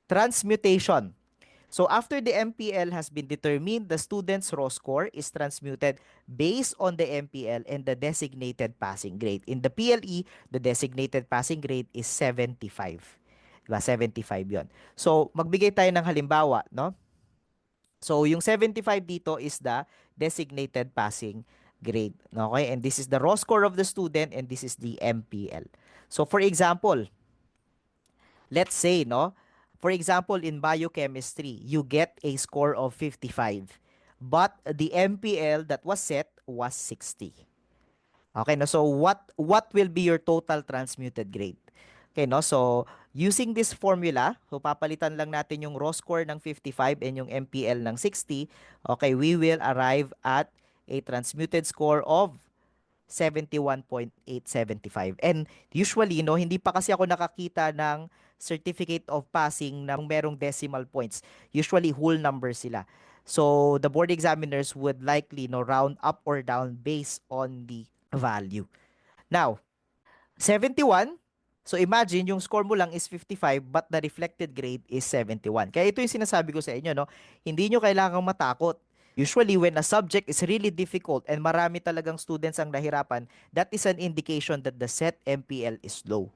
Transmutation. So after the MPL has been determined, the student's raw score is transmuted based on the MPL and the designated passing grade. In the PLE, the designated passing grade is 75. Diba? 75 yon. So magbigay tayo ng halimbawa, no? So yung 75 dito is the designated passing grade. Okay? And this is the raw score of the student and this is the MPL. So for example, let's say, no, for example, in biochemistry, you get a score of 55, but the MPL that was set was 60. Okay, no? So what will be your total transmuted grade? Okay, no? So using this formula, so papalitan lang natin yung raw score ng 55 and yung MPL ng 60. Okay, we will arrive at a transmuted score of 71.875. And usually, no, hindi pa kasi ako nakakita ng certificate of passing na merong decimal points. Usually, whole numbers sila. So, the board examiners would likely, no, round up or down based on the value. Now, 71, so imagine yung score mo lang is 55 but the reflected grade is 71. Kaya ito yung sinasabi ko sa inyo, no? Hindi nyo kailangang matakot. Usually, when a subject is really difficult and marami talagang students ang nahirapan, that is an indication that the set MPL is low.